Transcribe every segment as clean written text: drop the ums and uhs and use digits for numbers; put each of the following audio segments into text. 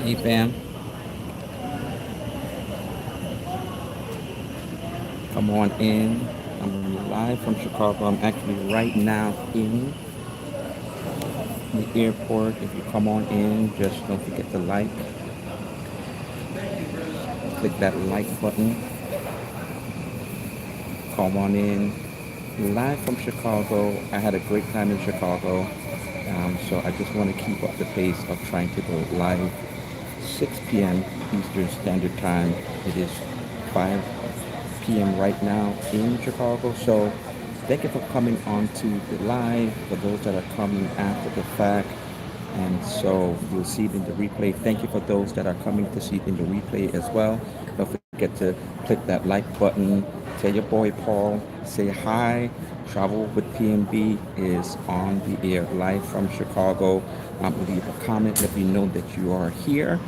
Hey fam, come on in. I'm live from Chicago. I'm actually right now in the airport. If you come on in, just don't forget to click that like button. Come on in. Live from Chicago. I had a great time in Chicago. So I just want to keep up the pace of trying to go live 6 p.m. Eastern Standard Time. It is 5 p.m. right now in Chicago. So thank you for coming on to the live, for those that are coming after the fact. And so you'll see it in the replay. Thank you for those that are coming to see it in the replay as well. Don't forget to click that like button. Tell your boy Paul, say hi. Travel with PNB is on the air live from Chicago. Leave a comment, let me know that you are here.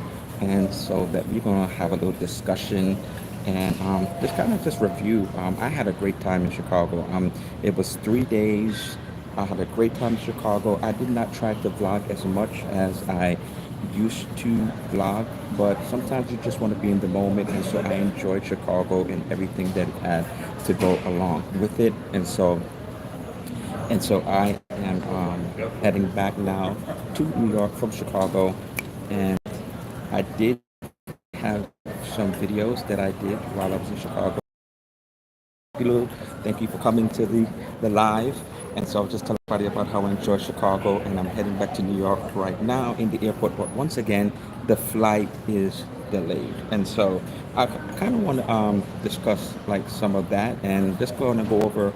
And so that we're going to have a little discussion and just kind of just review. I had a great time in Chicago. It was 3 days. I had a great time in Chicago. I did not try to vlog as much as I used to vlog, but sometimes you just want to be in the moment, and so I enjoyed Chicago and everything that it had to go along with it. And so I am heading back now to New York from Chicago, and I did have some videos that I did while I was in Chicago. Thank you for coming to the live. And so I'll just tell everybody about how I enjoy Chicago, and I'm heading back to New York right now in the airport. But once again, the flight is delayed. And so I kind of want to discuss like some of that and just going to go over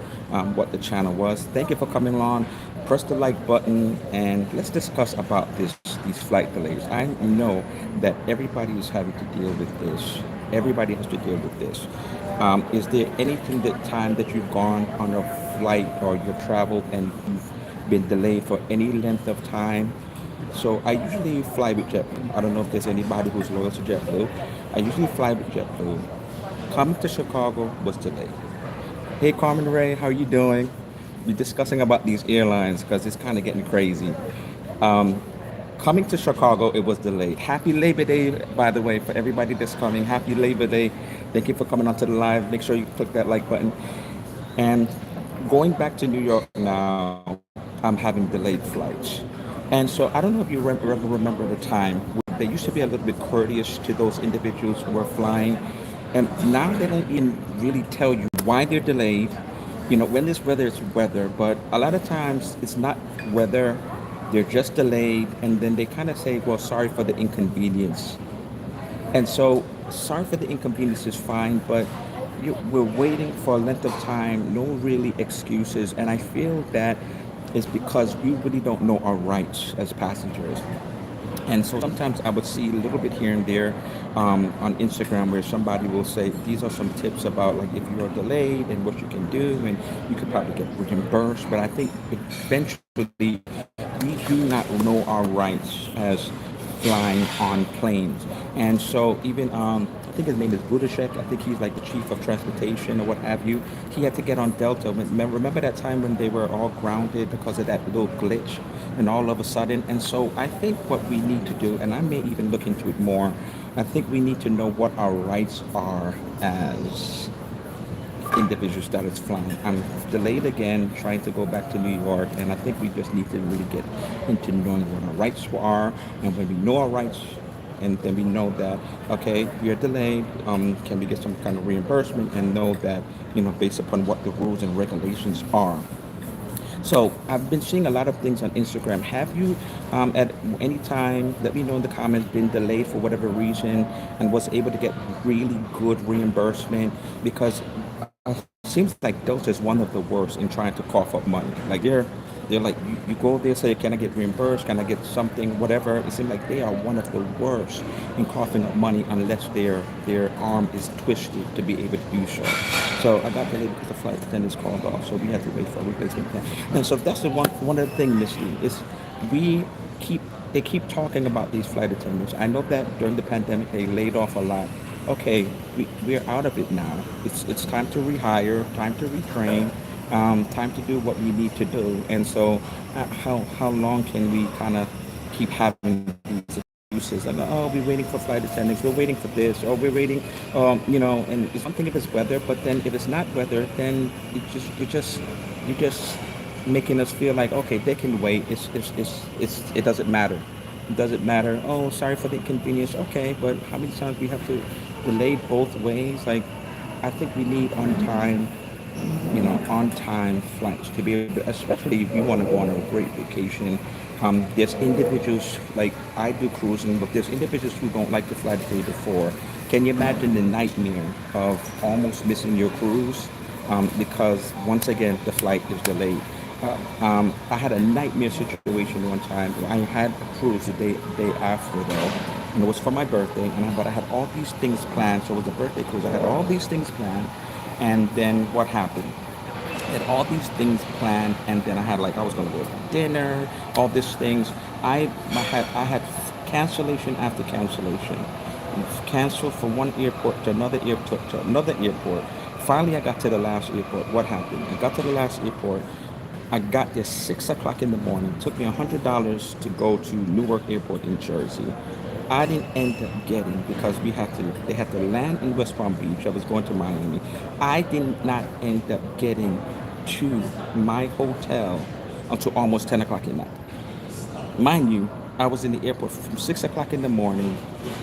what the channel was. Thank you for coming along. Press the like button and let's discuss about these flight delays. I know that everybody is having to deal with this. Everybody has to deal with this. Is there anything that time that you've gone on a flight or you've traveled and you've been delayed for any length of time? So I usually fly with JetBlue. I don't know if there's anybody who's loyal to JetBlue. I usually fly with JetBlue. Coming to Chicago was delayed. Hey Carmen Ray, how are you doing? We're discussing about these airlines because it's kind of getting crazy. Um, Coming to Chicago, it was delayed. Happy Labor Day, by the way, for everybody that's coming. Happy Labor Day. Thank you for coming onto the live. Make sure you click that like button. And going back to New York now, I'm having delayed flights. And so I don't know if you remember the time where they used to be a little bit courteous to those individuals who were flying. And now they don't even really tell you why they're delayed. You know, when it's weather, it's weather. But a lot of times it's not weather, they're just delayed. And then they kind of say, well, sorry for the inconvenience. And so, sorry for the inconvenience is fine, but we're waiting for a length of time, no really excuses. And I feel that is because we really don't know our rights as passengers. And so sometimes I would see a little bit here and there on Instagram where somebody will say, these are some tips about like if you are delayed and what you can do, and you could probably get reimbursed. But I think eventually we do not know our rights as flying on planes. And so even I think his name is Budashek. I think he's like the chief of transportation or what have you. He had to get on Delta. Remember that time when they were all grounded because of that little glitch, and all of a sudden. And so I think what we need to do, and I may even look into it more. I think we need to know what our rights are as individuals that is flying. I'm delayed again, trying to go back to New York, and I think we just need to really get into knowing what our rights are. And when we know our rights, and then we know that, okay, we are delayed, can we get some kind of reimbursement, and know that, based upon what the rules and regulations are. So I've been seeing a lot of things on Instagram. Have you, at any time, let me know in the comments, been delayed for whatever reason and was able to get really good reimbursement? Because seems like Delta is one of the worst in trying to cough up money. Like they're like you go there, say, can I get reimbursed? Can I get something? Whatever. It seems like they are one of the worst in coughing up money unless their arm is twisted to be able to do so. So I got delayed because the flight attendants called off, so we had to wait for a replacement plan. And so that's the one of the things, Misty, is we keep they keep talking about these flight attendants. I know that during the pandemic they laid off a lot. Okay, we're out of it now. It's time to rehire, time to retrain, time to do what we need to do. And so, how long can we kind of keep having these excuses? excuses. Like, oh, we're waiting for flight attendants, we're waiting for this, or we're waiting, and it's one thing if it's weather, but then if it's not weather, then you just making us feel like, okay, they can wait. It doesn't matter. It doesn't matter. Oh, sorry for the inconvenience. Okay, but how many times we have to delay both ways? Like, I think we need on time, on time flights to be able to, especially if you want to go on a great vacation. There's individuals, like I do cruising, but there's individuals who don't like to fly the day before. Can you imagine the nightmare of almost missing your cruise because once again the flight is delayed? I had a nightmare situation one time. I had a cruise the day after though, and it was for my birthday. But I had all these things planned. So it was a birthday cruise. I had all these things planned, and then what happened? I had all these things planned, and then I was going to go to dinner, all these things. I had cancellation after cancellation, canceled from one airport to another airport to another airport. Finally, I got to the last airport. What happened? I got to the last airport. I got there 6 o'clock in the morning. It took me $100 to go to Newark Airport in Jersey. I didn't end up getting because they had to land in West Palm Beach. I was going to Miami. I did not end up getting to my hotel until almost 10 o'clock at night. Mind you, I was in the airport from 6 o'clock in the morning,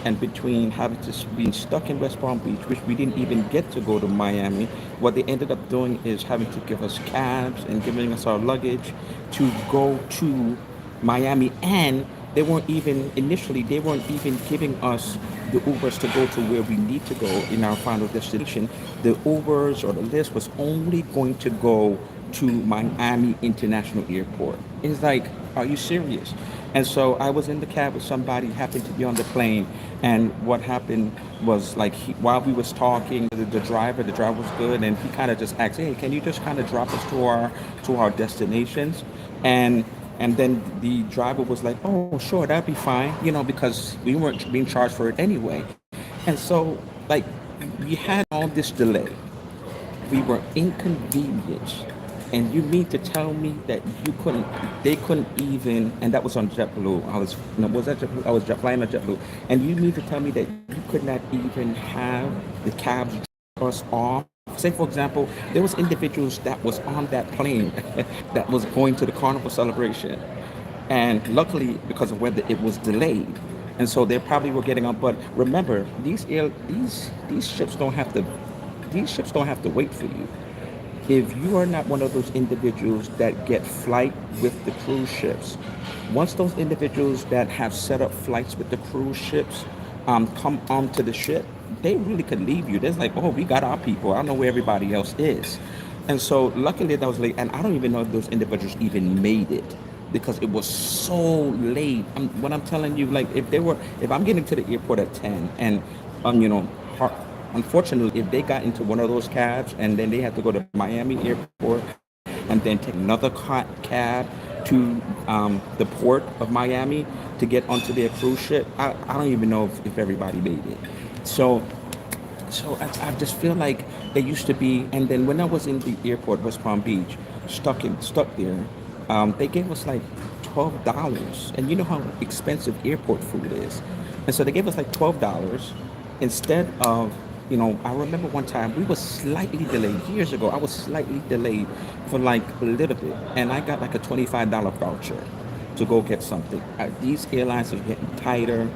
and between having to being stuck in West Palm Beach, which we didn't even get to go to Miami, what they ended up doing is having to give us cabs and giving us our luggage to go to Miami, and they weren't even giving us the Ubers to go to where we need to go in our final destination. The Ubers or the list was only going to go to Miami International Airport. It's like, are you serious? And so I was in the cab with somebody, happened to be on the plane, and what happened was like while we was talking, the driver was good, and he kind of just asked, "Hey, can you just kind of drop us to our destinations?" And and then the driver was like, "Oh, sure, that'd be fine," because we weren't being charged for it anyway. And so, like, we had all this delay, we were inconvenienced, and you mean to tell me that they couldn't even, and that was on JetBlue. I was, no, was that JetBlue? I was flying on JetBlue, and you mean to tell me that you could not even have the cabs drop us off? Say, for example, there was individuals that was on that plane that was going to the Carnival celebration, and luckily because of weather, it was delayed, and so they probably were getting on. But remember, these ships don't have to wait for you. If you are not one of those individuals that get flight with the cruise ships, once those individuals that have set up flights with the cruise ships come onto the ship, they really could leave you. There's like, oh, we got our people. I don't know where everybody else is. And so luckily that was late. And I don't even know if those individuals even made it because it was so late. When I'm telling you, like, if I'm getting to the airport at 10 and, har- unfortunately, if they got into one of those cabs and then they had to go to Miami airport and then take another cab to the port of Miami to get onto their cruise ship, I don't even know if everybody made it. So I just feel like there used to be, and then when I was in the airport, West Palm Beach, stuck there, they gave us like $12, and you know how expensive airport food is, and so they gave us like $12 instead of, I remember one time we were slightly delayed years ago. I was slightly delayed for like a little bit, and I got like a $25 voucher to go get something. These airlines are getting tighter.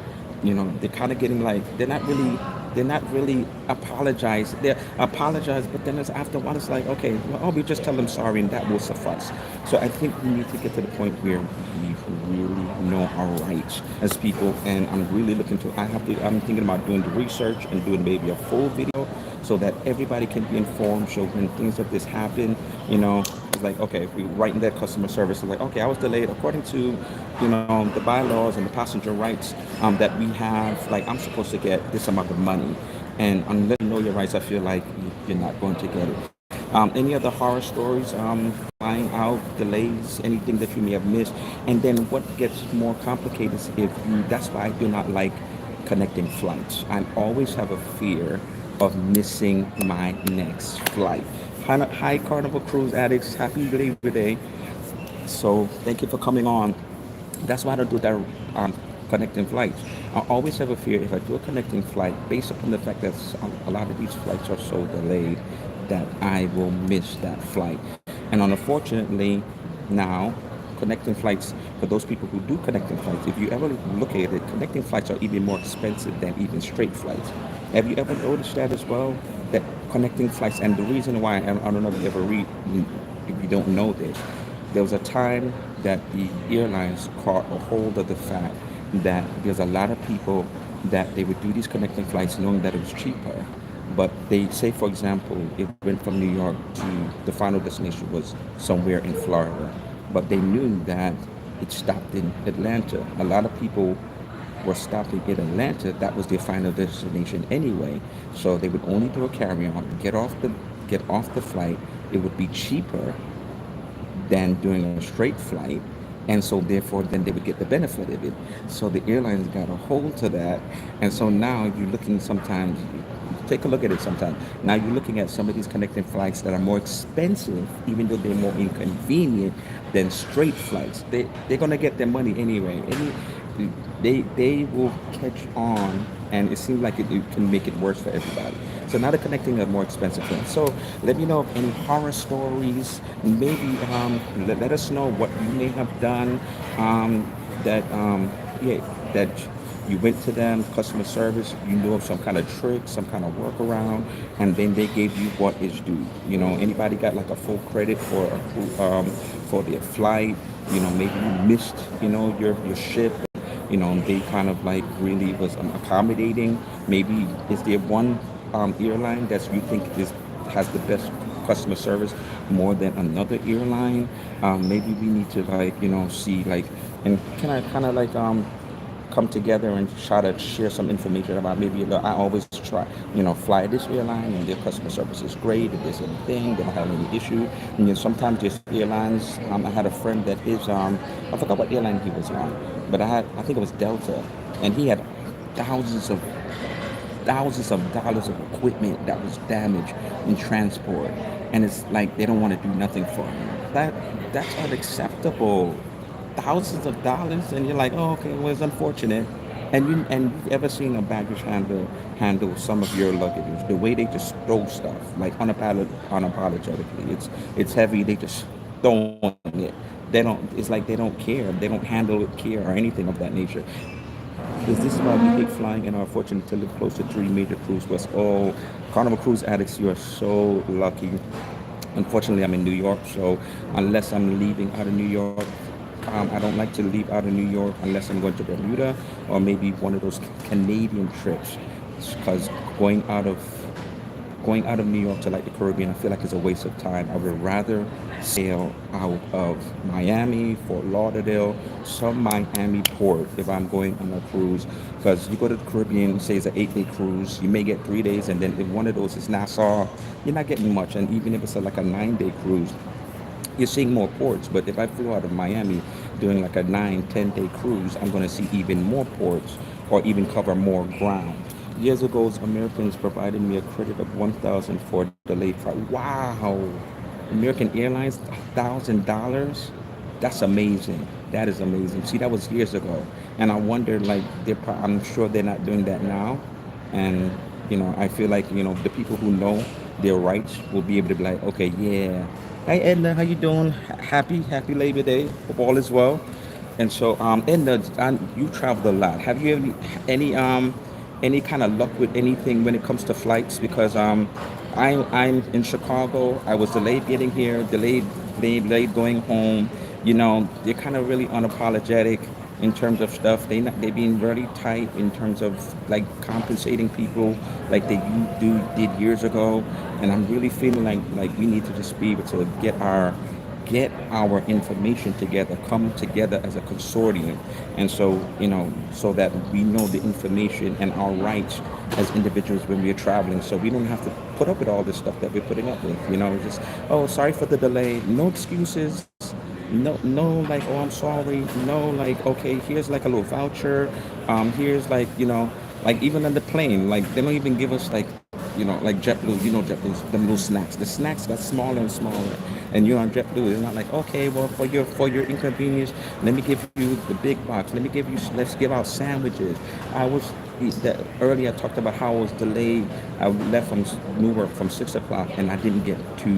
They're kind of getting like they're not really apologize. They apologize, but then it's after a while it's like, okay, well, we just tell them sorry and that will suffice. So I think we need to get to the point where we really know our rights as people, and I'm really looking to. I'm thinking about doing the research and doing maybe a full video so that everybody can be informed. So when things like this happen, it's like, okay, if we write in that customer service, it's like, okay, I was delayed according to, the bylaws and the passenger rights that we have. Like, I'm supposed to get this amount of money, and unless you know your rights, I feel like you're not going to get it. Any other horror stories, flying out, delays, anything that you may have missed? And then what gets more complicated is that's why I do not like connecting flights. I always have a fear of missing my next flight. Hi, Carnival Cruise addicts. Happy Labor Day. So thank you for coming on. That's why I don't do that connecting flights. I always have a fear if I do a connecting flight, based upon the fact that a lot of these flights are so delayed, that I will miss that flight. And unfortunately, now connecting flights, for those people who do connecting flights, if you ever look at it, connecting flights are even more expensive than even straight flights. Have you ever noticed that as well? That connecting flights, and the reason why, I don't know if you ever read, if you don't know this, there was a time that the airlines caught a hold of the fact that there's a lot of people that they would do these connecting flights knowing that it was cheaper. But they say, for example, it went from New York to the final destination was somewhere in Florida. But they knew that it stopped in Atlanta. A lot of people were stopping in Atlanta. That was their final destination anyway. So they would only do a carry-on, get off the flight. It would be cheaper than doing a straight flight. And so therefore then they would get the benefit of it. So the airlines got a hold to that. And so now you're looking sometimes, take a look at it sometimes. Now you're looking at some of these connecting flights that are more expensive, even though they're more inconvenient than straight flights. They're gonna get their money anyway. They will catch on, and it seems like it can make it worse for everybody. So now they're connecting a more expensive thing. So let me know of any horror stories. Maybe let us know what you may have done, that yeah, that you went to them, customer service, you knew of some kind of trick, some kind of workaround, and then they gave you what is due. You know, anybody got like a full credit for their flight? You know, maybe you missed, your ship. You know, they kind of like really was accommodating. Maybe is there one airline that you think is has the best customer service more than another airline? Maybe we need to like see like, and can I kind of like come together and try to share some information about maybe I always try fly this airline and their customer service is great. If there's anything, they don't have any issue. And sometimes there's airlines. I had a friend that is I forgot what airline he was on, but I think it was Delta, and he had thousands of thousands of dollars of equipment that was damaged in transport, and it's like they don't want to do nothing for him. That's unacceptable. Thousands of dollars, and you're like, oh, okay, well, it's unfortunate. And you've ever seen a baggage handle some of your luggage? The way they just throw stuff like unapologetically. It's heavy. They just throwing it. They don't. It's like they don't care. They don't handle it care or anything of that nature. Because this is why we hate flying and are fortunate to live close to three major cruise ports. Oh, Carnival Cruise addicts, you are so lucky. Unfortunately, I'm in New York, so unless I'm leaving out of New York, I don't like to leave out of New York unless I'm going to Bermuda or maybe one of those Canadian trips. Because going out of going out of New York to like the Caribbean, I feel like it's a waste of time. I would rather sail out of Miami, Fort Lauderdale, some Miami port if I'm going on a cruise. Because you go to the Caribbean, say it's an 8-day cruise, you may get 3 days, and then if one of those is Nassau, you're not getting much. And even if it's like a 9-day cruise, you're seeing more ports. But if I flew out of Miami doing like a 9, 10-day cruise, I'm going to see even more ports or even cover more ground. Years ago, Americans provided me a credit of 1,000 for delayed flight. Wow. American Airlines, $1,000. That's amazing. That is amazing. See, that was years ago, and I wonder, like, I'm sure they're not doing that now. And I feel like the people who know their rights will be able to be like, okay, yeah. Hey Edna, how you doing? Happy Labor Day. Hope all is well. And so, Edna, you traveled a lot. Have you any kind of luck with anything when it comes to flights? Because I'm in Chicago. I was delayed getting here, delayed going home. They're kind of really unapologetic in terms of stuff. They being really tight in terms of like compensating people like did years ago. And I'm really feeling like we need to just be able to get our information together, come together as a consortium, and so that we know the information and our rights as individuals when we're traveling, so we don't have to put up with all this stuff that we're putting up with. Just, oh, sorry for the delay, no excuses. No, like, oh, I'm sorry. No, like, okay, here's like a little voucher. Here's like, like even on the plane, like they don't even give us like like JetBlue, JetBlue, the little snacks. The snacks got smaller and smaller, and you're on JetBlue. It's not like, okay, well, for your inconvenience, let me give you the big box. Let's give out sandwiches. I was earlier. I talked about how I was delayed. I left from Newark from 6 o'clock, and I didn't get to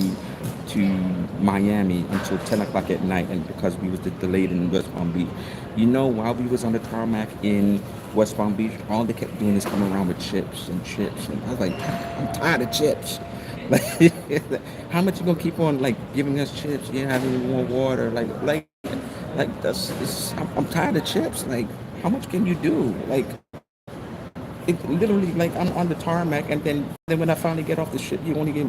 Miami until 10 o'clock at night, and because we was delayed in West Palm Beach. While we was on the tarmac in West Palm Beach, all they kept doing is coming around with chips and chips, and I was like, I'm tired of chips. Like, how much you gonna keep on like giving us chips? Yeah, I don't want water. Like I'm tired of chips. Like, how much can you do? Like, it literally, like, I'm on the tarmac, and then when I finally get off the ship, you only get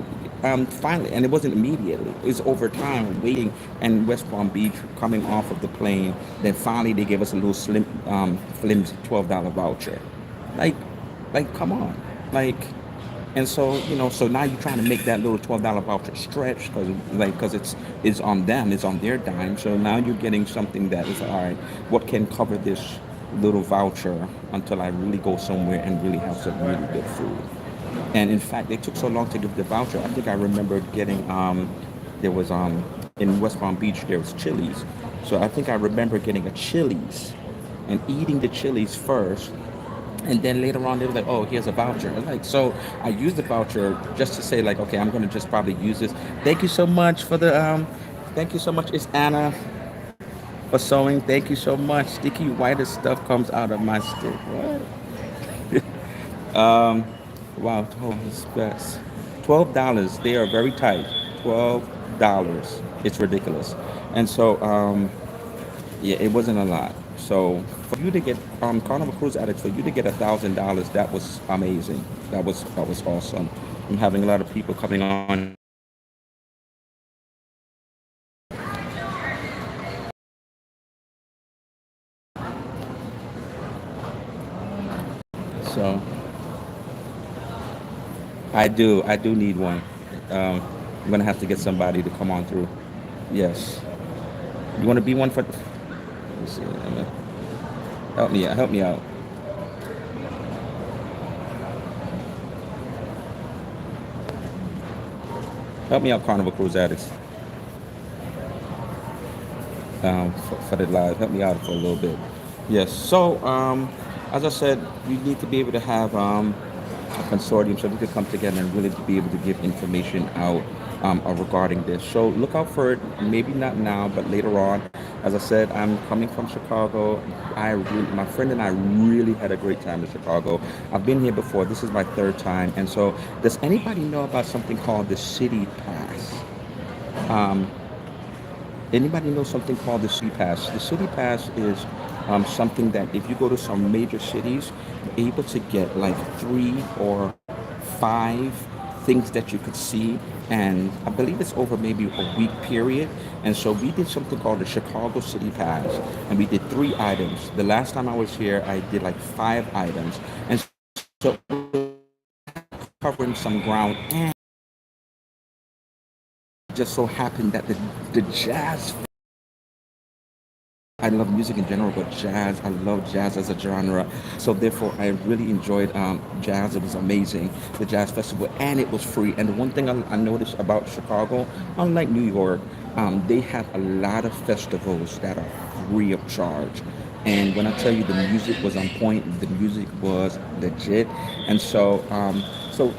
finally, and it wasn't immediately. It's over time waiting, and West Palm Beach coming off of the plane. Then finally they gave us a little flimsy $12 voucher. Like, come on, like. And so now you're trying to make that little $12 voucher stretch because it's on them, it's on their dime. So now you're getting something that is all right. What can cover this little voucher until I really go somewhere and really have some really good food? And in fact, they took so long to give the voucher. I think I remember getting there was in West Palm Beach there was Chili's, so I think I remember getting a Chili's and eating the Chili's first, and then later on, they were like, "Oh, here's a voucher." I was like, so I used the voucher just to say, like, okay, I'm gonna just probably use this. Thank you so much for the thank you so much. It's Anna for sewing. Thank you so much. Sticky whitest stuff comes out of my stick. What? Wow, oh, it's best. $12. They are very tight. $12. It's ridiculous. And so yeah, it wasn't a lot. So for you to get Carnival Cruise Addicts, for you to get $1,000, that was amazing. That was awesome. I'm having a lot of people coming on. So I do need one. I'm gonna have to get somebody to come on through. Yes. You want to be one for? Let me see. Help me out. Help me out. Help me out, Carnival Cruise Addicts. For the live. Help me out for a little bit. Yes. So, as I said, we need to be able to have a consortium so we could come together and really be able to give information out regarding this. So look out for it. Maybe not now, but later on. As I said, I'm coming from Chicago. My friend and I really had a great time in Chicago. I've been here before. This is my third time. And so, does anybody know about something called the City Pass? Um, Anybody know something called the City Pass? The City Pass is something that if you go to some major cities, you're able to get like 3 or 5 things that you could see. And I believe it's over maybe a week period. And so we did something called the Chicago City Pass, and we did 3 items. The last time I was here, I did like 5 items. And so covering some ground, and just so happened that the jazz, I love music in general, but jazz, I love jazz as a genre. So therefore, I really enjoyed jazz. It was amazing, the jazz festival, and it was free. And the one thing I noticed about Chicago, unlike New York, they have a lot of festivals that are free of charge. And when I tell you the music was on point, the music was legit. And so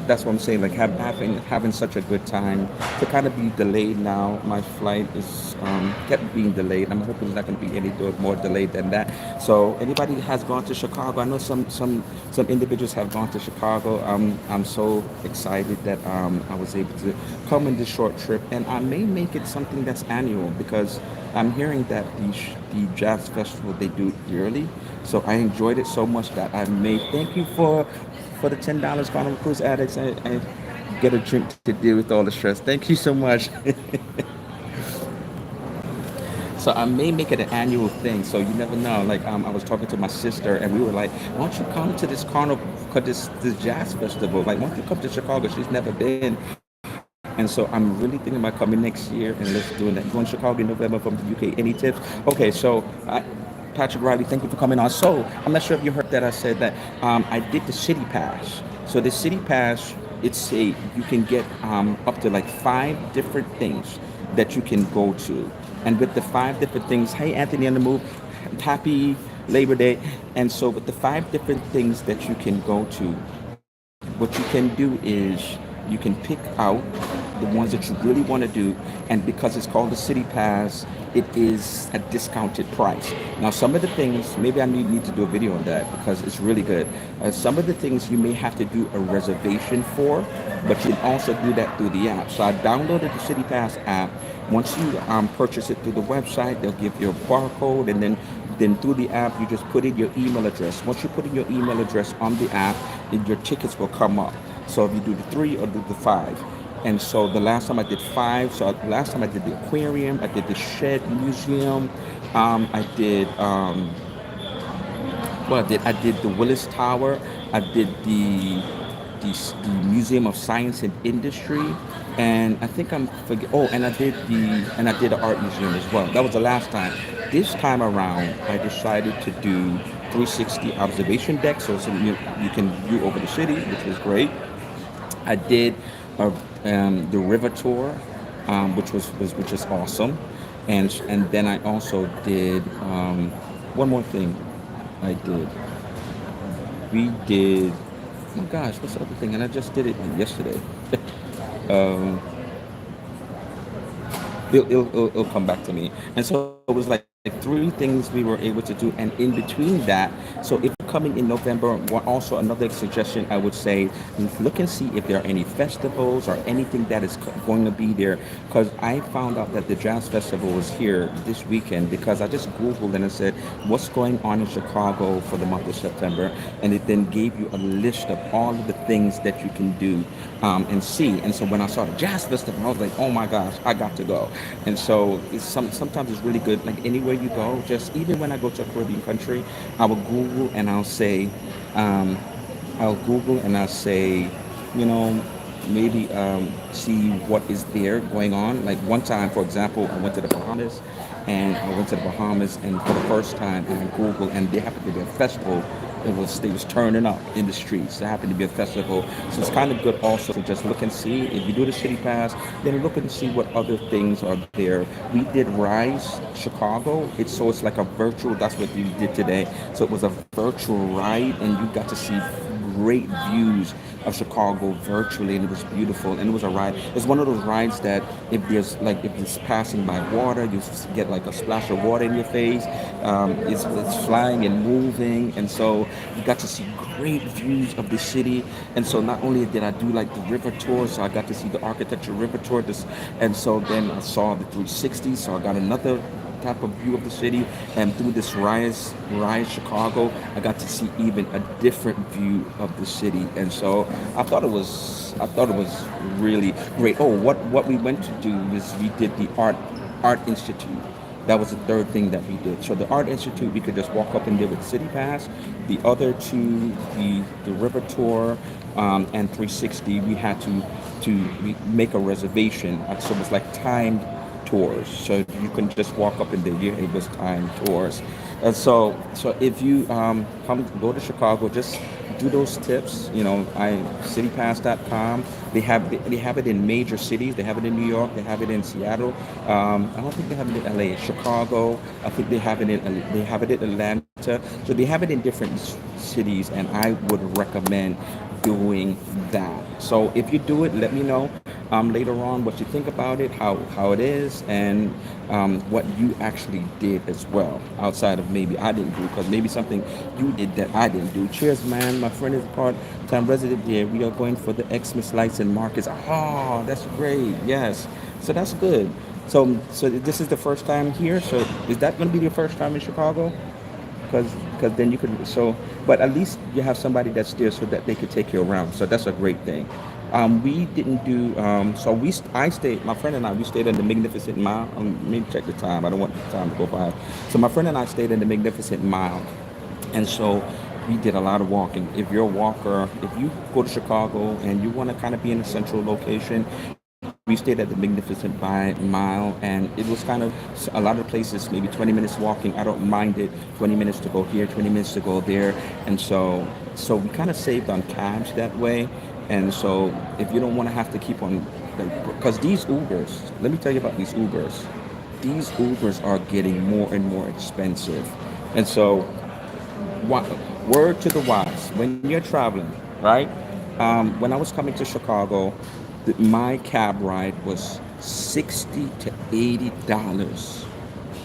that's what I'm saying. Like having such a good time to kind of be delayed now. My flight is kept being delayed. I'm hoping it's not going to be any more delayed than that. So anybody has gone to Chicago, I know some individuals have gone to Chicago. I'm so excited that I was able to come in this short trip, and I may make it something that's annual because I'm hearing that the jazz festival they do yearly. So I enjoyed it so much that I may thank you for the $10, Carnival Cruise Addicts, and get a drink to deal with all the stress. Thank you so much. So I may make it an annual thing. So you never know. Like I was talking to my sister, and we were like, "Why don't you come to this carnival, this jazz festival? Like, why don't you come to Chicago? She's never been." And so I'm really thinking about coming next year and let's do that. Going to Chicago in November from the UK. Any tips? Okay, so Patrick Riley, thank you for coming on. So I'm not sure if you heard that I said that I did the City Pass. So the City Pass it's a you can get up to like 5 different things that you can go to, and with the 5 different things, hey Anthony on the move, happy Labor Day. And so with the 5 different things that you can go to, what you can do is you can pick out the ones that you really want to do, and because it's called the City Pass, it is a discounted price. Now, some of the things, maybe I need to do a video on that because it's really good. Some of the things you may have to do a reservation for, but you can also do that through the app. So I downloaded the City Pass app. Once you purchase it through the website, they'll give you a barcode, and then through the app, you just put in your email address. Once you put in your email address on the app, then your tickets will come up. So if you do the 3 or do the 5. And so the last time I did 5, so last time I did the aquarium, I did the Shed Museum, I did well, I did the Willis Tower. I did the Museum of Science and Industry, and I think I'm forget. Oh, and I did the art museum as well. That was the last time. This time around, I decided to do 360 observation deck, so you can view over the city, which was great. I did uh, the river tour, which is awesome, and then I also did one more thing. I did. We did. Oh my gosh, what's the other thing? And I just did it like yesterday. um, it'll come back to me. And so it was like 3 things we were able to do, and in between that, so if you're coming in November, also another suggestion I would say, look and see if there are any festivals or anything that is going to be there. Because I found out that the jazz festival was here this weekend because I just googled and I said what's going on in Chicago for the month of September, and it then gave you a list of all of the things that you can do and see. And so when I saw the jazz festival, I was like, oh my gosh, I got to go. And so sometimes it's really good, like anywhere you go, just even when I go to a Caribbean country, I will Google and um, I'll Google and I'll say, you know, maybe see what is there going on. Like one time, for example, I went to the Bahamas, and for the first time, I Googled, and they happened to be a festival. They was turning up in the streets. There happened to be a festival, so it's kind of good also to just look and see. If you do the City Pass, then look and see what other things are there. We did Rise Chicago. It's like a virtual. That's what we did today. So it was a virtual ride, and you got to see great views of Chicago virtually, and it was beautiful. And it was a ride. It's one of those rides that if it's passing by water, you get like a splash of water in your face. It's flying and moving, and so you got to see great views of the city. And so not only did I do like the river tour, so I got to see the architecture river tour. And so then I saw the 360, so I got another type of view of the city, and through this rise Chicago, I got to see even a different view of the city. And so I thought it was really great. Oh, what we went to do is we did the art institute. That was the third thing that we did. So the art institute, we could just walk up and there with City Pass. The other two, the river tour and 360, we had to make a reservation. So it was like timed tours. So you can just walk up in there. It was timed tours. And so if you go to Chicago, just do those tips. citypass.com. They have it in major cities. They have it in New York. They have it in Seattle. I don't think they have it in LA. Chicago. I think they have it in Atlanta. So they have it in different cities, and I would recommend doing that. So if you do it, let me know later on what you think about it, how it is, and what you actually did as well, outside of maybe I didn't do, because maybe something you did that I didn't do. Cheers, man. My friend is a part-time resident here. We are going for the Xmas lights and markets. Oh, that's great. Yes. So that's good. So this is the first time here. So is that going to be your first time in Chicago? Because then you could, but at least you have somebody that's there so that they could take you around, so that's a great thing. We didn't do so we I stayed, my friend and I, we stayed in the Magnificent Mile. Let me check the time, I don't want the time to go by. So my friend and I stayed in the Magnificent Mile, and so we did a lot of walking. If you're a walker, if you go to Chicago and you want to kind of be in a central location, we stayed at the Magnificent Mile, and it was kind of a lot of places, maybe 20 minutes walking. I don't mind it. 20 minutes to go here, 20 minutes to go there, and so we kind of saved on cabs that way. And so if you don't want to have to keep on, because these Ubers, let me tell you about these Ubers. These Ubers are getting more and more expensive, and so word to the wise, when you're traveling, right? When I was coming to Chicago, my cab ride was 60 to $80.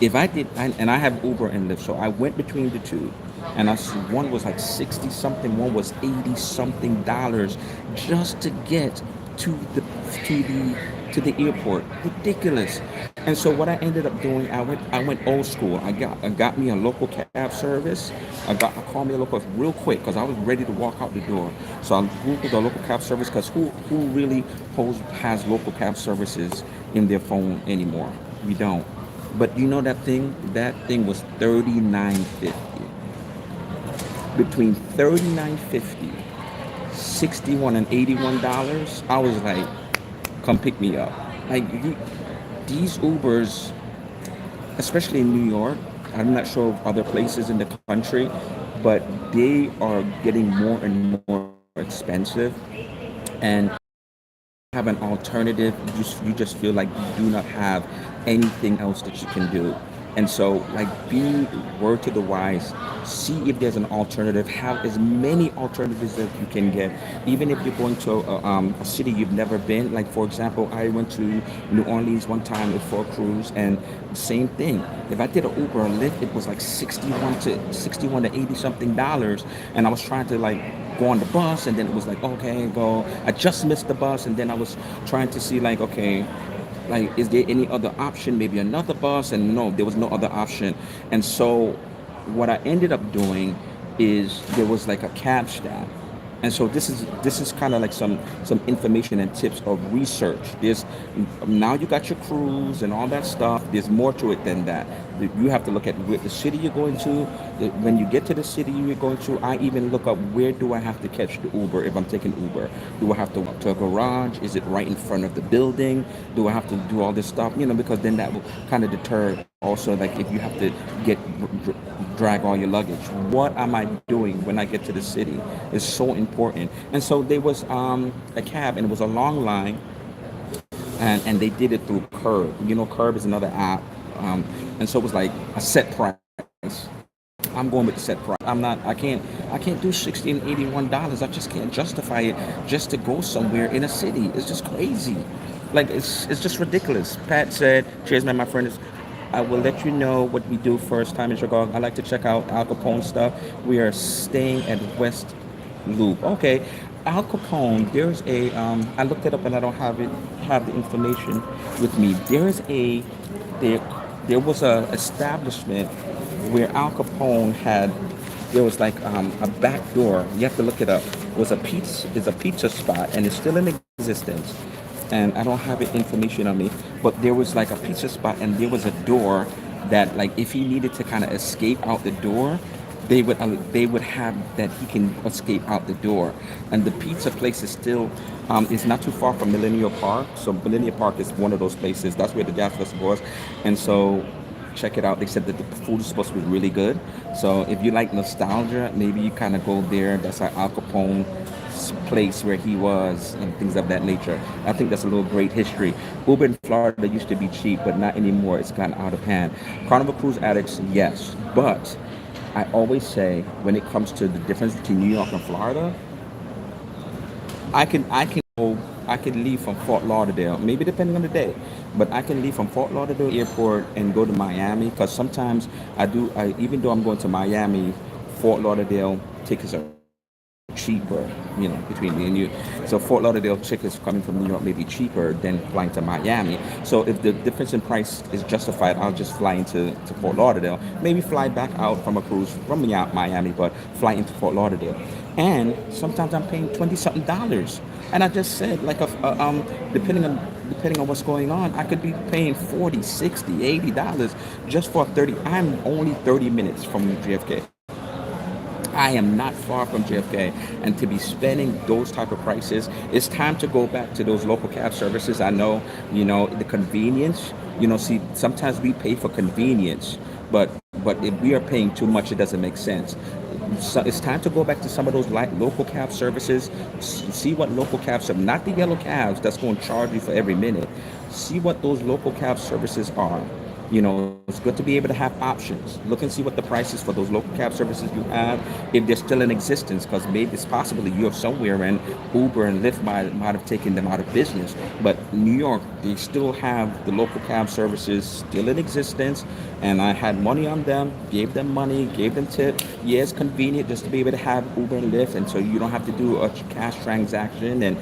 If I did, and I have Uber and Lyft, so I went between the two, and one was like 60 something, one was 80 something dollars just to get to the to the to the airport. Ridiculous. And so what I ended up doing, I went old school. I got me a local cab service. I called me a local real quick because I was ready to walk out the door. So I googled the local cab service because who really has local cab services in their phone anymore? We don't. But you know that thing? That thing was 39.50. Between 39.50, 61 and $81. I was like, come pick me up. Like these Ubers, especially in New York, I'm not sure of other places in the country, but they are getting more and more expensive. And have an alternative, you just feel like you do not have anything else that you can do. And so, like, be word to the wise, see if there's an alternative, have as many alternatives that you can get, even if you're going to a city you've never been. Like, for example, I went to New Orleans one time for a cruise, and same thing. If I did an Uber or Lyft, it was like 61 to 80 something dollars, and I was trying to like go on the bus, and then it was like, okay, go. I just missed the bus, and then I was trying to see like, okay, like, is there any other option, maybe another bus? And no, there was no other option. And so what I ended up doing is there was like a cab staff. And so this is kind of like some information and tips of research. There's now you got your cruise and all that stuff. There's more to it than that. You have to look at the city you're going to. When you get to the city you're going to, I even look up, where do I have to catch the Uber if I'm taking Uber? Do I have to walk to a garage? Is it right in front of the building? Do I have to do all this stuff? Because then that will kind of deter. Also, like, if you have to get drag all your luggage, what am I doing when I get to the city? Is so important. And so there was a cab, and it was a long line, and they did it through Curb. Curb is another app, and so it was like a set price. I'm going with the set price. I can't do 60 and $81. I just can't justify it just to go somewhere in a city. It's just crazy. Like, it's just ridiculous. Pat said, cheers, man, my friend. I will let you know what we do first time in Chicago. I like to check out Al Capone stuff. We are staying at West Loop. Okay. Al Capone, I looked it up and I don't have the information with me. There, there was a establishment where Al Capone there was like a back door. You have to look it up. It was a pizza spot, and it's still in existence. And I don't have the information on me, but there was like a pizza spot, and there was a door that, like, if he needed to kind of escape out the door, they would have that he can escape out the door. And the pizza place is not too far from Millennium Park. So Millennium Park is one of those places. That's where the Jazz Festival was. And so check it out. They said that the food is supposed to be really good. So if you like nostalgia, maybe you kind of go there. That's our Al Capone place where he was, and things of that nature. I think that's a little great history. Uber in Florida used to be cheap, but not anymore. It's gotten out of hand. Carnival Cruise Addicts, yes. But I always say, when it comes to the difference between New York and Florida, I can leave from Fort Lauderdale, maybe depending on the day, but I can leave from Fort Lauderdale airport and go to Miami, because sometimes even though I'm going to Miami, Fort Lauderdale tickets are cheaper, between me and you. So Fort Lauderdale tickets coming from New York may be cheaper than flying to Miami. So if the difference in price is justified, I'll just fly to Fort Lauderdale. Maybe fly back out from a cruise from Miami, but fly into Fort Lauderdale. And sometimes I'm paying 20 something dollars. And I just said, like, depending on what's going on, I could be paying 40, 60, $80 just for 30. I'm only 30 minutes from JFK. I am not far from JFK, and to be spending those type of prices, it's time to go back to those local cab services. I know, the convenience. See, sometimes we pay for convenience, but if we are paying too much, it doesn't make sense. So it's time to go back to some of those local cab services. See what local cabs are, not the yellow cabs that's going to charge you for every minute. See what those local cab services are. It's good to be able to have options. Look and see what the prices for those local cab services you have, if they're still in existence, because maybe it's possibly you're somewhere and Uber and Lyft might have taken them out of business. But New York, they still have the local cab services still in existence, and I had money on them, gave them money, gave them tip. Yeah, it's convenient just to be able to have Uber and Lyft, and so you don't have to do a cash transaction, and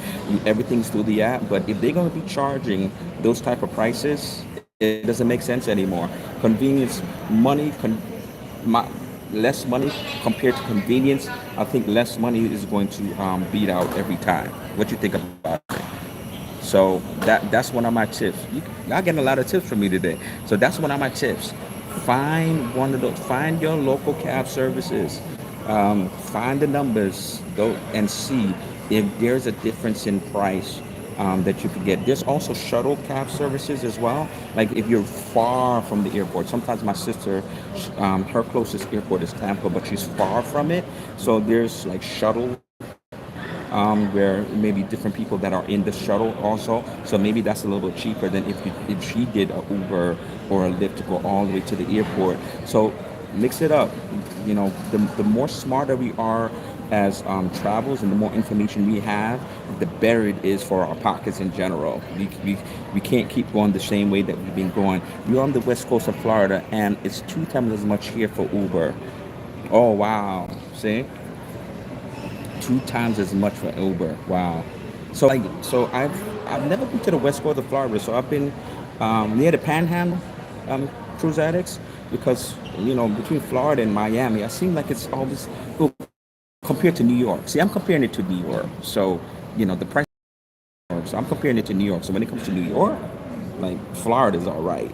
everything's through the app. But if they're going to be charging those type of prices, it doesn't make sense anymore. Convenience, money, my, less money compared to convenience. I think less money is going to beat out every time. What you think about it? So that's one of my tips. Y'all getting a lot of tips from me today. So that's one of my tips. Find one of those. Find your local cab services. Find the numbers. Go and see if there's a difference in price that you could get. There's also shuttle cab services as well. Like if you're far from the airport. Sometimes my sister, her closest airport is Tampa, but she's far from it. So there's like shuttle where maybe different people that are in the shuttle also. So maybe that's a little bit cheaper than if she did a Uber or a Lyft to go all the way to the airport. So mix it up. The more smarter we are as travelers and the more information we have, the better it is for our pockets in general. We can't keep going the same way that we've been going. We're on the west coast of Florida, and it's 2 times as much here for Uber. Oh, wow. See? 2 times as much for Uber. Wow. So I've never been to the west coast of Florida. So I've been near the Panhandle, cruise addicts, because between Florida and Miami, I seem like it's always well, compared to New York. See, I'm comparing it to New York. So the price. So I'm comparing it to New York. So when it comes to New York, like Florida's all right.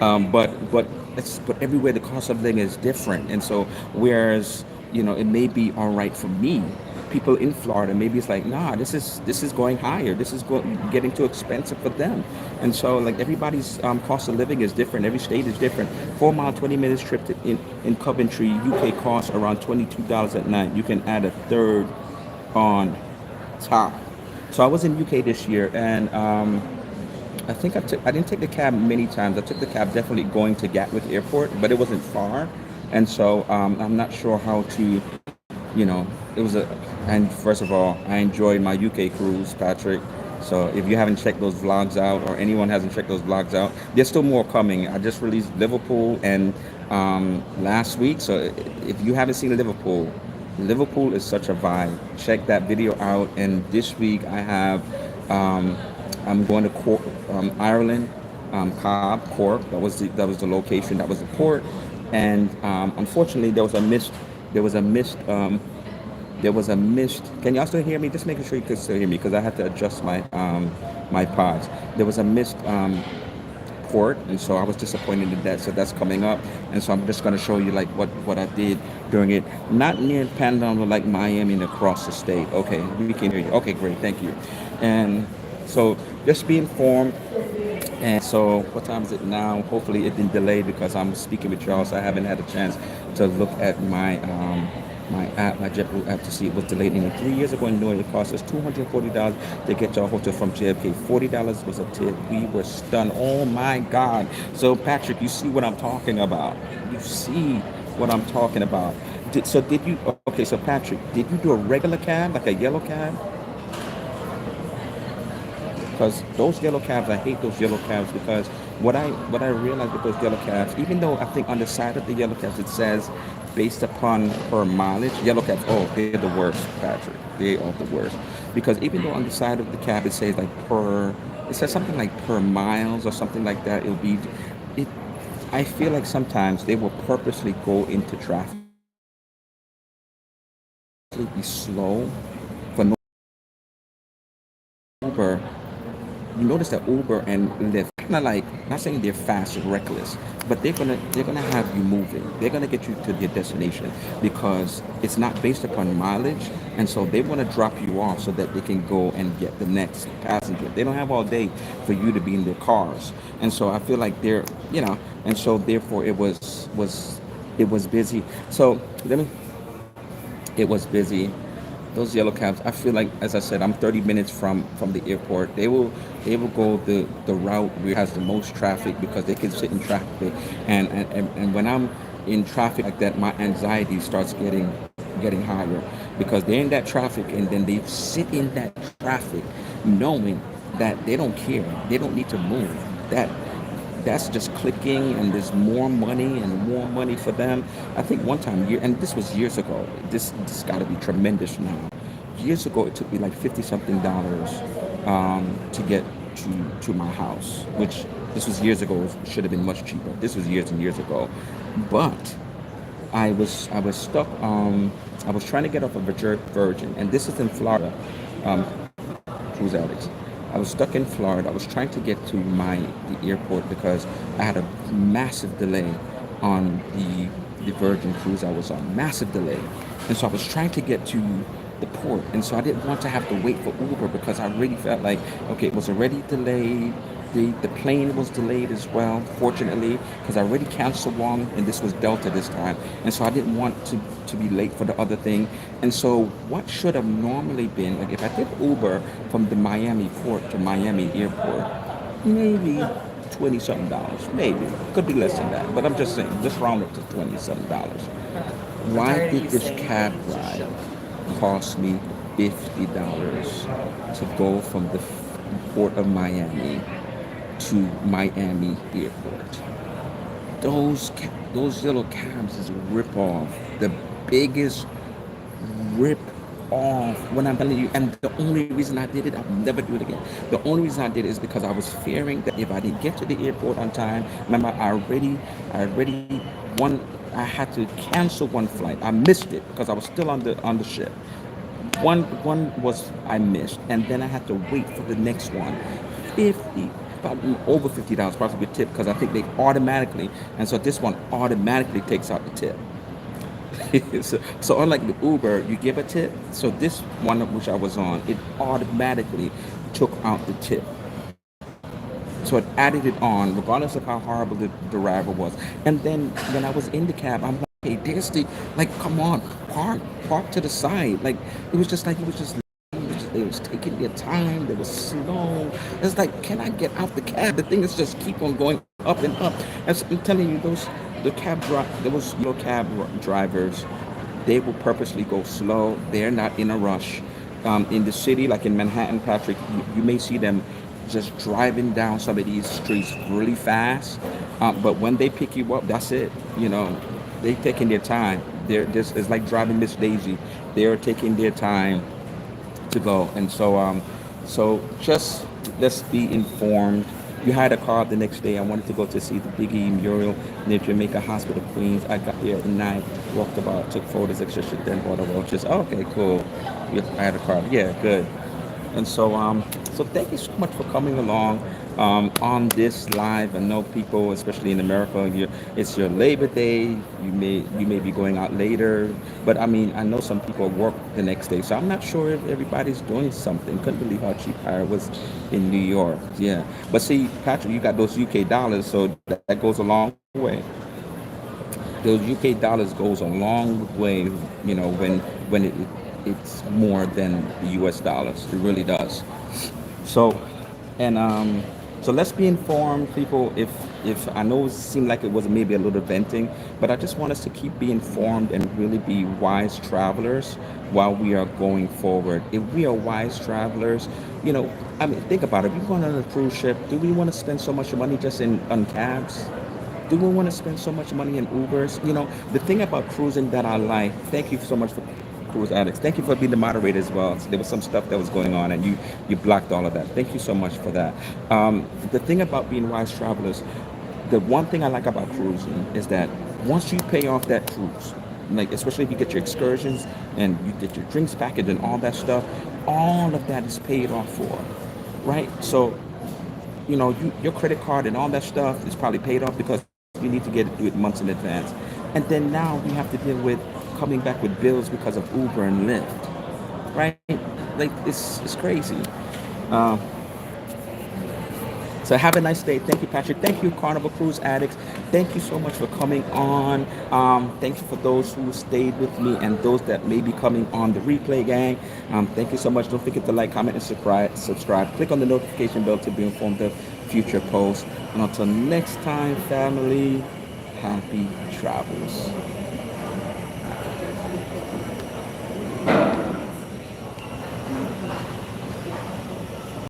But everywhere the cost of living is different, and so whereas it may be all right for me, people in Florida maybe it's like, nah, this is going higher. This is getting too expensive for them, and so like everybody's cost of living is different. Every state is different. 4 mile, 20 minutes trip in Coventry, UK costs around $22 at night. You can add a third on top. So I was in UK this year, and I think I didn't take the cab many times. I took the cab definitely going to Gatwick Airport, but it wasn't far, and so I'm not sure how to, it was a. And first of all, I enjoyed my UK cruise, Patrick. So if you haven't checked those vlogs out, or anyone hasn't checked those vlogs out, there's still more coming. I just released Liverpool and last week. So if you haven't seen Liverpool, Liverpool is such a vibe. Check that video out. And this week I have. I'm going to Ireland, Cork. That was the location. That was the port, and unfortunately there was a missed there was a missed. Can y'all still hear me? Just making sure you can still hear me because I had to adjust my pods. There was a missed port, and so I was disappointed in that. So that's coming up, and so I'm just going to show you like what I did during it. Not near Panhandle, like Miami and across the state. Okay, we can hear you. Okay, great, thank you. And so just be informed. And so what time is it now? Hopefully it didn't delay because I'm speaking with y'all, so I haven't had a chance to look at my app, my JetBlue app, to see it was delayed. And 3 years ago in New York, it cost us $240 to get to our hotel from JFK. $40 was a tip. We were stunned. Oh my God. So Patrick, you see what I'm talking about. You see what I'm talking about. Did you, okay, so Patrick, did you do a regular cab, like a yellow cab? Because those yellow cabs, I hate those yellow cabs because what I realized with those yellow cabs, even though I think on the side of the yellow cabs it says based upon per mileage, yellow cabs, oh, they're the worst, Patrick. They are the worst. Because even though on the side of the cab it says like it says something like per miles or something like that, it. I feel like sometimes they will purposely go into traffic, be slow for no Uber. you notice that Uber and Lyft kind of like, not saying they're fast and reckless, but they're gonna have you moving. They're gonna get you to your destination because it's not based upon mileage, and so they want to drop you off so that they can go and get the next passenger. They don't have all day for you to be in their cars, and so I feel like they're, and so therefore it was busy. So let me it was busy. Those yellow cabs, I feel like, as I said, I'm 30 minutes from the airport. They will go the route where it has the most traffic because they can sit in traffic. And when I'm in traffic like that, my anxiety starts getting higher because they're in that traffic and then they sit in that traffic knowing that they don't care. They don't need to move. That that's just clicking and there's more money and more money for them. I think one time, and this was years ago, this got to be tremendous now. Years ago, it took me like 50 something dollars to get to my house, which this was years ago. It should have been much cheaper. This was years and years ago. But I was stuck. I was trying to get off of Virgin, and this is in Florida. Um, Cruise addicts. I was stuck in Florida. I was trying to get to the airport because I had a massive delay on the Virgin cruise I was on. Massive delay. And so I was trying to get to the port. And so I didn't want to have to wait for Uber because I really felt like, okay, it was already delayed. The plane was delayed as well, fortunately, because I already canceled one, and this was Delta this time. And so I didn't want to be late for the other thing. And so what should have normally been, like if I did Uber from the Miami port to Miami airport, maybe 20 something dollars, maybe. Could be less than that, but I'm just saying, just round it to 20 something dollars. Why did this cab ride cost me $50 to go from the port of Miami to Miami airport? Those little cabs is a rip off. The biggest rip off when I'm telling you. And the only reason I did it, I'll never do it again. The only reason I did it is because I was fearing that if I didn't get to the airport on time, remember I already one I had to cancel one flight. I missed it because I was still on the ship. One was I missed, and then I had to wait for the next one. 50 About over $50 probably a tip because I think they automatically, and so this one automatically takes out the tip. So unlike the Uber, you give a tip. So this one which I was on, it automatically took out the tip. So it added it on, regardless of how horrible the driver was. And then when I was in the cab, I'm like, hey, there's like, come on, park to the side. Like, it was just like, it was just, they was taking their time. They were slow. It's like, can I get out the cab? The thing is just keep on going up and up. As I'm telling you, those little drivers, they will purposely go slow. They're not in a rush. In the city, like in Manhattan, Patrick, you may see them just driving down some of these streets really fast. But when they pick you up, that's it. They taking their time. They're this is like driving Miss Daisy. They're taking their time to go. And so just let's be informed. You had a car the next day. I wanted to go to see the Biggie mural near Jamaica Hospital, Queens. I got there at night, walked about, took photos, etc. Then bought a roaches. Oh, okay, cool. I had a car. Yeah, good. And so thank you so much for coming along on this live. I know people, especially in America, it's your Labor Day. You may be going out later, but I mean, I know some people work the next day, so I'm not sure if everybody's doing something. Couldn't believe how cheap hire was in New York. Yeah, but see, Patrick, you got those UK dollars, so that goes a long way. Those UK dollars goes a long way. When it's more than the US dollars. It really does. So, and so let's be informed, people. If I know it seemed like it was maybe a little venting, but I just want us to keep being informed and really be wise travelers while we are going forward. If we are wise travelers, I mean, think about it. If you're going on a cruise ship, do we want to spend so much money just in on cabs? Do we want to spend so much money in Ubers? The thing about cruising that I like. Thank you so much for Cruise Addicts. Thank you for being the moderator as well. So there was some stuff that was going on, and you blocked all of that. Thank you so much for that. The thing about being wise travelers, the one thing I like about cruising is that once you pay off that cruise, like especially if you get your excursions and you get your drinks package and all that stuff, all of that is paid off for, right? So your credit card and all that stuff is probably paid off because you need to do it months in advance. And then now we have to deal with coming back with bills because of Uber and Lyft, right? Like it's crazy. Um, so have a nice day. Thank you, Patrick. Thank you, Carnival Cruise Addicts. Thank you so much for coming on. Thank you for those who stayed with me and those that may be coming on the replay, gang. Thank you so much. Don't forget to like, comment, and subscribe. Click on the notification bell to be informed of future posts. And until next time, family, happy travels.